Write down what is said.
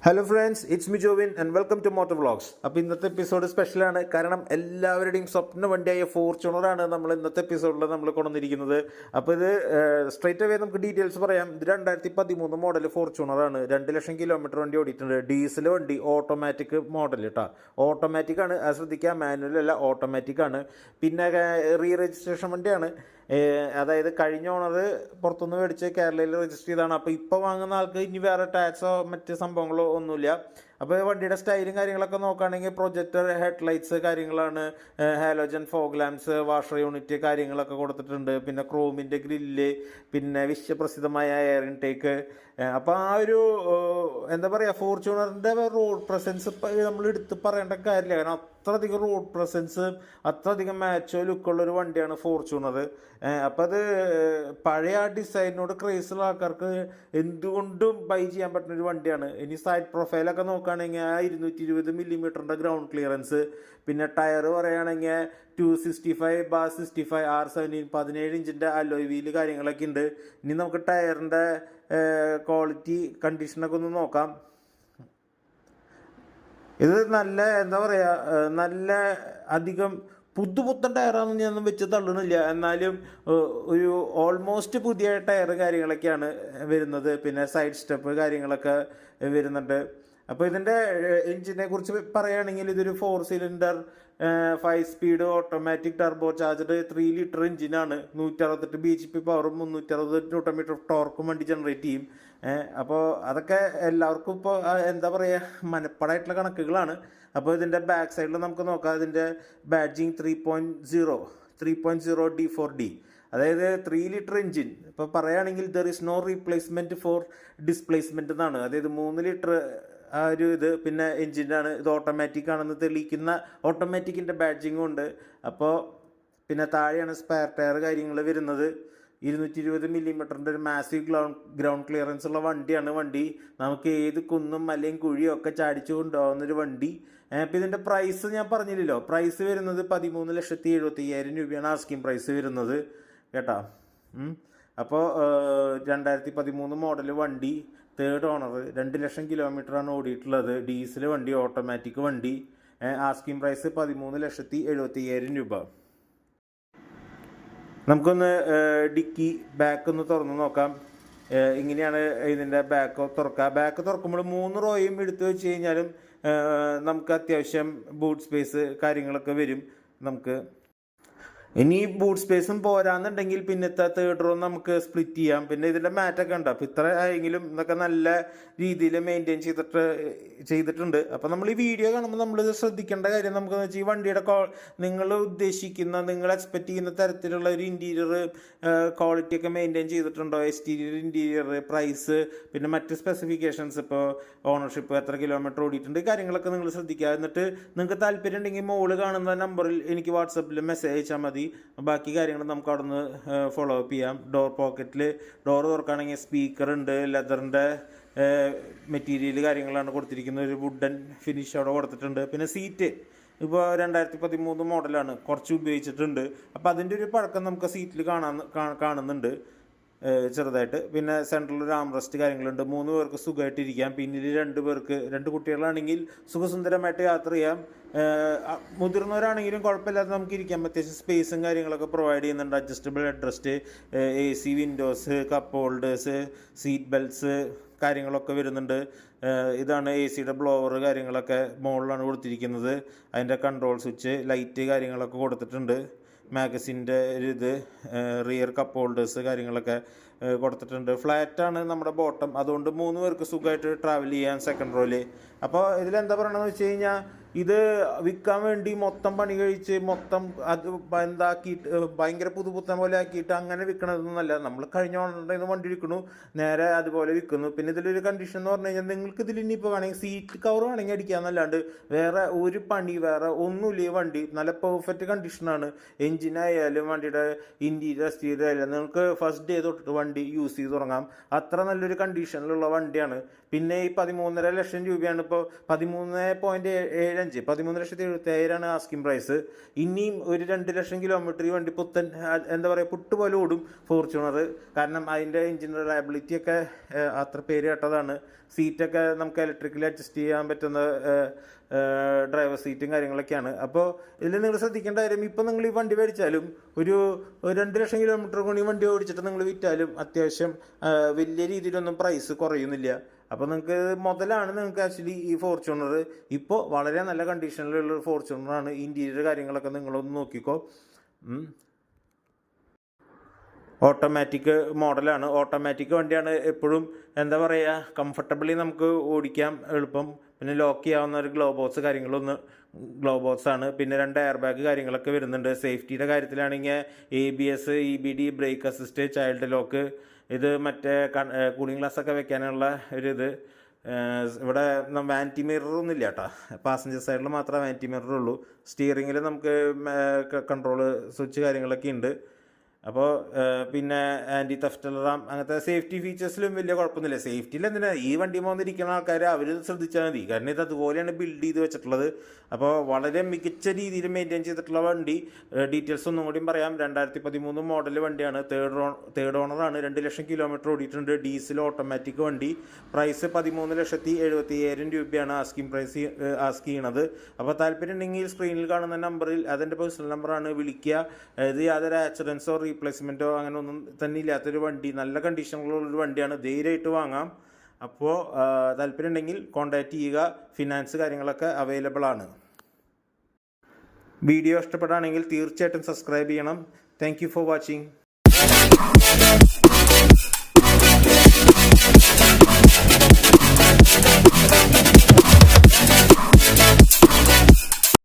Hello friends, it's me Jovin and welcome to moto vlogs. അപ്പോൾ ഇന്നത്തെ episode സ്പെഷ്യലാണ്. കാരണം എല്ലാവരുടെയും സ്വപ്ന വണ്ടിയായ ഫോർച്യൂണറാണ് നമ്മൾ ഇന്നത്തെ എപ്പിസോഡിൽ നമ്മൾ കൊണ്ടുവന്നിരിക്കുന്നത്. അപ്പോൾ ഇത് സ്ട്രൈറ്റ് അവേ നമുക്ക് ഡീറ്റെയിൽസ് പറയാം. ഇത് 2013 മോഡൽ ഫോർച്യൂണറാണ്. 2 ലക്ഷം കിലോമീറ്റർ വണ്ടി ഓടിയിട്ടുണ്ട്. ഡീസൽ വണ്ടി, ഓട്ടോമാറ്റിക് മോഡൽ കേട്ടോ. ഓട്ടോമാറ്റിക് ആണ്, അത് ശ്രദ്ധിക്കുക. മാനുവൽ അല്ല, ഓട്ടോമാറ്റിക് ആണ്. പിന്നെ റീ രജിസ്ട്രേഷൻ വണ്ടിയാണ്. അതായത് കഴിഞ്ഞ ഓണർ പുറത്തുനിന്ന് മേടിച്ച് കേരളയിൽ രജിസ്റ്റർ ചെയ്തതാണ്. അപ്പോൾ ഇപ്പോൾ വാങ്ങുന്ന ആൾക്ക് ഇനി വേറെ ടാക്സോ മറ്റ് സംഭവങ്ങളോ ഒന്നുമില്ല. അപ്പോൾ വണ്ടിയുടെ സ്റ്റൈലും കാര്യങ്ങളൊക്കെ നോക്കുകയാണെങ്കിൽ പ്രൊജക്ടർ, ഹെഡ്ലൈറ്റ്സ് കാര്യങ്ങളാണ്. Halogen fog lamps, washer unit കാര്യങ്ങളൊക്കെ കൊടുത്തിട്ടുണ്ട്. പിന്നെ ക്രോമിൻ്റെ ഗ്രില്ല്, പിന്നെ വിശ്വപ്രസിദ്ധമായ എയർ ഇൻടേക്ക്. അപ്പോൾ ആ ഒരു എന്താ പറയുക, ഫോർച്യൂണറിൻ്റെ റോഡ് പ്രസൻസ് നമ്മൾ എടുത്ത് പറയേണ്ട കാര്യമില്ല. കാരണം അത്രയധികം റോഡ് പ്രസൻസ്, അത്രയധികം മാച്ചോ ലുക്കുള്ളൊരു വണ്ടിയാണ് ഫോർച്യൂണർ. അപ്പോൾ അത് പഴയ ആ ഡിസൈനിനോട് ക്രേസുള്ള ആൾക്കാർക്ക് എന്തുകൊണ്ടും ബൈ ചെയ്യാൻ പറ്റുന്നൊരു വണ്ടിയാണ്. ഇനി സൈഡ് പ്രൊഫൈലൊക്കെ നോക്കുകയാണെങ്കിൽ 220 മില്ലിമീറ്ററിൻ്റെ ഗ്രൗണ്ട് ക്ലിയറൻസ്. പിന്നെ ടയർ പറയുകയാണെങ്കിൽ 265/65 R17 17 ഇഞ്ചിൻ്റെ അലോയ് വീല് കാര്യങ്ങളൊക്കെ ഉണ്ട്. ഇനി നമുക്ക് ടയറിൻ്റെ ക്വാളിറ്റി കണ്ടീഷനൊക്കെ ഒന്ന് നോക്കാം. ഇത് നല്ല എന്താ പറയുക, നല്ല അധികം പുതുപുത്തൻ ടയറാണെന്ന് ഞാനൊന്നും വെച്ച് തള്ളണില്ല. എന്നാലും ഒരു ഓൾമോസ്റ്റ് പുതിയ ടയർ കാര്യങ്ങളൊക്കെയാണ് വരുന്നത്. പിന്നെ സൈഡ് സ്റ്റെപ്പ് കാര്യങ്ങളൊക്കെ വരുന്നുണ്ട്. അപ്പോൾ ഇതിൻ്റെ എഞ്ചിനെ കുറിച്ച് പറയുകയാണെങ്കിൽ ഇതൊരു 4 cylinder 5 speed automatic turbo charged 3 litre എഞ്ചിനാണ്. 168 bhp പവറും 360 ന്യൂട്ടൺ ടോർക്കും വണ്ടി ജനറേറ്റ് ചെയ്യും. അപ്പോൾ അതൊക്കെ എല്ലാവർക്കും ഇപ്പോൾ എന്താ പറയുക, മനപ്പാടായിട്ടുള്ള കണക്കുകളാണ്. അപ്പോൾ ഇതിൻ്റെ ബാക്ക് സൈഡിൽ നമുക്ക് നോക്കാം. ഇതിൻ്റെ ബാഡ്ജിങ് 3.0 D4D, അതായത് 3 ലിറ്റർ എഞ്ചിൻ. ഇപ്പോൾ പറയുകയാണെങ്കിൽ there is no replacement for displacement എന്നാണ്. അതായത് 3 ലിറ്റർ ആ ഒരു ഇത് പിന്നെ എഞ്ചിനാണ്. ഇത് ഓട്ടോമാറ്റിക് ആണെന്ന് തെളിയിക്കുന്ന ഓട്ടോമാറ്റിക്കിൻ്റെ ബാഡ്ജിങ്ങും ഉണ്ട്. അപ്പോൾ പിന്നെ താഴെയാണ് സ്പെയർ ടയർ കാര്യങ്ങൾ വരുന്നത്. 220 മില്ലിമീറ്ററിൻ്റെ ഒരു മാസീവ് ഗ്രൗണ്ട് ക്ലിയറൻസ് ഉള്ള വണ്ടിയാണ്. വണ്ടി നമുക്ക് ഏത് കുന്നും മലയും കുഴിയും ഒക്കെ ചാടിച്ചു കൊണ്ടുപോകുന്നൊരു വണ്ടി. അപ്പോൾ ഇതിൻ്റെ പ്രൈസ് ഞാൻ പറഞ്ഞില്ലല്ലോ. പ്രൈസ് വരുന്നത് 13,75,000 രൂപയാണ് ആസ്കിങ് പ്രൈസ് വരുന്നത് കേട്ടോ. അപ്പോൾ 2013 മോഡൽ വണ്ടി, 3rd ഓണർ, 2 ലക്ഷം കിലോമീറ്ററാണ് ഓടിയിട്ടുള്ളത്. ഡീസൽ വണ്ടി, ഓട്ടോമാറ്റിക് വണ്ടി. ആസ്കിങ് പ്രൈസ് 13,75,000 രൂപ. നമുക്കൊന്ന് ഡിക്കി ബാക്ക് ഒന്ന് തുറന്ന് നോക്കാം. ഇങ്ങനെയാണ് ഇതിൻ്റെ ബാക്ക് തുറക്കുക. ബാക്ക് തുറക്കുമ്പോൾ 3 റോയും എടുത്തു വെച്ച് കഴിഞ്ഞാലും നമുക്ക് അത്യാവശ്യം ബൂട്ട് സ്പേസ് കാര്യങ്ങളൊക്കെ വരും. നമുക്ക് ഇനി ബൂട്ട് സ്പേസും പോരാന്നുണ്ടെങ്കിൽ പിന്നത്തെ 3rd റോ നമുക്ക് സ്പ്ലിറ്റ് ചെയ്യാം. പിന്നെ ഇതിൻ്റെ മാറ്റൊക്കെ ഉണ്ട്. അപ്പോൾ ഇത്ര ആയെങ്കിലും ഇതൊക്കെ നല്ല രീതിയിൽ മെയിൻറ്റെയിൻ ചെയ്തിട്ടുണ്ട്. അപ്പോൾ നമ്മൾ ഈ വീഡിയോ കാണുമ്പോൾ നമ്മളിത് ശ്രദ്ധിക്കേണ്ട കാര്യം നമുക്കെന്ന് വെച്ചാൽ ഈ വണ്ടിയുടെ നിങ്ങൾ ഉദ്ദേശിക്കുന്ന, നിങ്ങൾ എക്സ്പെക്റ്റ് ചെയ്യുന്ന തരത്തിലുള്ള ഒരു ഇൻറ്റീരിയർ ക്വാളിറ്റി ഒക്കെ മെയിൻറ്റെയിൻ ചെയ്തിട്ടുണ്ടോ, എക്സ്റ്റീരിയർ, ഇൻറ്റീരിയർ, പ്രൈസ്, പിന്നെ മറ്റ് സ്പെസിഫിക്കേഷൻസ്, ഇപ്പോൾ ഓണർഷിപ്പ്, എത്ര കിലോമീറ്റർ ഓടിയിട്ടുണ്ട്, കാര്യങ്ങളൊക്കെ നിങ്ങൾ ശ്രദ്ധിക്കുക. എന്നിട്ട് നിങ്ങൾക്ക് താല്പര്യം ഉണ്ടെങ്കിൽ മുകളിൽ കാണുന്ന നമ്പറിൽ എനിക്ക് വാട്സപ്പിൽ മെസ്സേജ് അയച്ചാൽ മതി. ബാക്കി കാര്യങ്ങൾ നമുക്ക് അവിടെ നിന്ന് ഫോളോ അപ്പ് ചെയ്യാം. ഡോർ പോക്കറ്റിൽ ഡോർ തുറക്കുകയാണെങ്കിൽ സ്പീക്കർ ഉണ്ട്, ലെതറിൻ്റെ മെറ്റീരിയൽ കാര്യങ്ങളാണ് കൊടുത്തിരിക്കുന്നത്. ഒരു വുഡൻ ഫിനിഷ് അവിടെ കൊടുത്തിട്ടുണ്ട്. പിന്നെ സീറ്റ് ഇപ്പോൾ 2013 മോഡലാണ്, കുറച്ച് ഉപയോഗിച്ചിട്ടുണ്ട്. അപ്പോൾ അതിൻ്റെ ഒരു പഴക്കം നമുക്ക് സീറ്റിൽ കാണുന്നുണ്ട് ചെറുതായിട്ട്. പിന്നെ സെൻട്രൽ ഒരു ആംറസ്റ്റ് കാര്യങ്ങളുണ്ട്. 3 പേർക്ക് സുഖമായിട്ടിരിക്കാം. പിന്നിൽ 2 പേർക്ക്, 2 കുട്ടികളാണെങ്കിൽ സുഖസുന്ദരമായിട്ട് യാത്ര ചെയ്യാം. മുതിർന്നവരാണെങ്കിലും കുഴപ്പമില്ലാതെ നമുക്ക് ഇരിക്കാൻ അത്യാവശ്യം സ്പേസും കാര്യങ്ങളൊക്കെ പ്രൊവൈഡ് ചെയ്യുന്നുണ്ട്. Adjustable headrest, AC windows, cup holders, seat belts കാര്യങ്ങളൊക്കെ വരുന്നുണ്ട്. ഇതാണ് AC-യുടെ ബ്ലോവർ കാര്യങ്ങളൊക്കെ മുകളിലാണ് കൊടുത്തിരിക്കുന്നത്. അതിൻ്റെ കൺട്രോൾ സ്വിച്ച്, ലൈറ്റ് കാര്യങ്ങളൊക്കെ കൊടുത്തിട്ടുണ്ട്. മാഗസിൻ്റെ ഒരു ഇത്, റിയർ കപ്പ് ഹോൾഡേഴ്സ് കാര്യങ്ങളൊക്കെ കൊടുത്തിട്ടുണ്ട്. ഫ്ലാറ്റാണ് നമ്മുടെ ബോട്ടം, അതുകൊണ്ട് 3 പേർക്ക് സുഖമായിട്ട് ട്രാവൽ ചെയ്യാൻ സെക്കൻഡ് റോയിൽ. അപ്പോൾ ഇതിലെന്താ പറയണമെന്ന് വെച്ച് കഴിഞ്ഞാൽ, ഇത് വിൽക്കാൻ വേണ്ടി മൊത്തം പണി കഴിച്ച് മൊത്തം അത് എന്താക്കിയിട്ട് ഭയങ്കര പുതുപുത്തൻ പോലെ ആക്കിയിട്ട് അങ്ങനെ വിൽക്കണതൊന്നുമല്ല. നമ്മൾ കഴിഞ്ഞ ഓണറിൻ്റെ വണ്ടി വിൽക്കണു, നേരെ അതുപോലെ വിൽക്കുന്നു. പിന്നെ ഇതിലൊരു കണ്ടീഷൻ എന്ന് പറഞ്ഞു കഴിഞ്ഞാൽ, നിങ്ങൾക്ക് ഇതിൽ ഇനിയിപ്പോൾ വേണമെങ്കിൽ സീറ്റ് കവർ വേണമെങ്കിൽ അടിക്കാമെന്നല്ലാണ്ട് വേറെ ഒരു പണി വേറെ ഒന്നുമില്ല. ഈ വണ്ടി നല്ല പെർഫെക്റ്റ് കണ്ടീഷനാണ്. എഞ്ചിനായാലും വണ്ടിയുടെ ഇൻറ്റീരിയർ എക്സ്റ്റീരിയർ ആയാലും നിങ്ങൾക്ക് ഫസ്റ്റ് ഡേ തൊട്ടിട്ട് വണ്ടി യൂസ് ചെയ്ത് തുടങ്ങാം. അത്ര നല്ലൊരു കണ്ടീഷനിലുള്ള വണ്ടിയാണ്. പിന്നെ ഈ 13.5 ലക്ഷം രൂപയാണ് ഇപ്പോൾ 13.75 13,70,000 ആസ്കിങ് പ്രൈസ്. ഇനിയും ഒരു 2 ലക്ഷം കിലോമീറ്റർ ഈ വണ്ടി പുത്തൻ എന്താ പറയുക പുട്ടുപോലെ ഓടും ഫോർച്യൂണർ. കാരണം അതിൻ്റെ എഞ്ചിൻ റിലയബിലിറ്റി ഒക്കെ അത്ര പേര് കേട്ടതാണ്. സീറ്റൊക്കെ നമുക്ക് ഇലക്ട്രിക്കലി അഡ്ജസ്റ്റ് ചെയ്യാൻ പറ്റുന്ന ഡ്രൈവർ സീറ്റും കാര്യങ്ങളൊക്കെയാണ്. അപ്പോൾ ഇതിൽ നിങ്ങൾ ശ്രദ്ധിക്കേണ്ട കാര്യം, ഇപ്പോൾ നിങ്ങൾ ഈ വണ്ടി മേടിച്ചാലും ഒരു 2 ലക്ഷം കിലോമീറ്റർ കൊണ്ട് ഈ വണ്ടി ഓടിച്ചിട്ട് നിങ്ങൾ വിറ്റാലും അത്യാവശ്യം വലിയ രീതിയിലൊന്നും പ്രൈസ് കുറയുന്നില്ല. അപ്പോൾ നിങ്ങൾക്ക് മുതലാണ് നിങ്ങൾക്ക് ആക്ച്വലി ഈ ഫോർച്യൂണർ. ഇപ്പോൾ വളരെ നല്ല കണ്ടീഷനിലുള്ള ഫോർച്യൂണറാണ്. ഇൻറ്റീരിയർ കാര്യങ്ങളൊക്കെ നിങ്ങളൊന്ന് നോക്കിക്കോ. ഓട്ടോമാറ്റിക് മോഡലാണ്. ഓട്ടോമാറ്റിക് വണ്ടിയാണ് എപ്പോഴും എന്താ പറയുക, കംഫർട്ടബിളി നമുക്ക് ഓടിക്കാം എളുപ്പം. പിന്നെ ലോക്ക് ചെയ്യാവുന്ന ഒരു ഗ്ലോ ബോക്സ് ആണ്. പിന്നെ 2 എയർ ബാഗ് കാര്യങ്ങളൊക്കെ വരുന്നുണ്ട്. സേഫ്റ്റിയുടെ കാര്യത്തിലാണെങ്കിൽ ABS, EBD, break assist, child lock, ഇത് മറ്റേ കൂളിംഗ് ഗ്ലാസ് ഒക്കെ വെക്കാനുള്ള ഇത്. ഇവിടെ വാനിറ്റി മിററൊന്നും ഇല്ല കേട്ടോ. പാസഞ്ചർ സൈഡിൽ മാത്രമേ വാനിറ്റി മിറർ ഉള്ളൂ. സ്റ്റിയറിങ്ങിൽ നമുക്ക് കൺട്രോൾ സ്വിച്ച് കാര്യങ്ങളൊക്കെ ഉണ്ട്. അപ്പോൾ പിന്നെ ആൻറ്റി തെഫ്റ്റ് അലാറം, അങ്ങനത്തെ സേഫ്റ്റി ഫീച്ചേഴ്സിലും വലിയ കുഴപ്പമൊന്നുമില്ല. സേഫ്റ്റിയിൽ എന്തിനാ, ഈ വണ്ടി വന്നിരിക്കുന്ന ആൾക്കാർ അവർ ശ്രദ്ധിച്ചാൽ മതി. കാരണം ഇത് അതുപോലെയാണ് ബിൽഡ് ചെയ്ത് വെച്ചിട്ടുള്ളത്. അപ്പോൾ വളരെ മികച്ച രീതിയിൽ മെയിൻറ്റെയിൻ ചെയ്തിട്ടുള്ള വണ്ടി. ഡീറ്റെയിൽസ് ഒന്നും കൂടിയും പറയാം. 2013 മോഡൽ വണ്ടിയാണ്. തേർഡ് ഓണറാണ്. 2 ലക്ഷം കിലോമീറ്റർ ഓടിയിട്ടുണ്ട്. ഡീസൽ ഓട്ടോമാറ്റിക് വണ്ടി. പ്രൈസ് 13,70,000 രൂപയാണ് ആസ്ക് ചെയ്യണത്. അപ്പോൾ താല്പര്യം ഉണ്ടെങ്കിൽ സ്ക്രീനിൽ കാണുന്ന നമ്പറിൽ, അതെൻ്റെ പേഴ്സണൽ നമ്പറാണ്, വിളിക്കുക. ഇത് യാതൊരു ആക്സിഡൻസോ റീപ്ലേസ്മെൻറ്റോ അങ്ങനെ ഒന്നും തന്നെ ഇല്ലാത്തൊരു വണ്ടി, നല്ല കണ്ടീഷനുള്ളൊരു വണ്ടിയാണ്. ധൈര്യമായിട്ട് വാങ്ങാം. അപ്പോൾ താല്പര്യം ഉണ്ടെങ്കിൽ കോൺടാക്റ്റ് ചെയ്യുക. ഫിനാൻസ് കാര്യങ്ങളൊക്കെ അവൈലബിൾ ആണ്. വീഡിയോ ഇഷ്ടപ്പെടുകയാണെങ്കിൽ തീർച്ചയായിട്ടും സബ്സ്ക്രൈബ് ചെയ്യണം. Thank you for watching.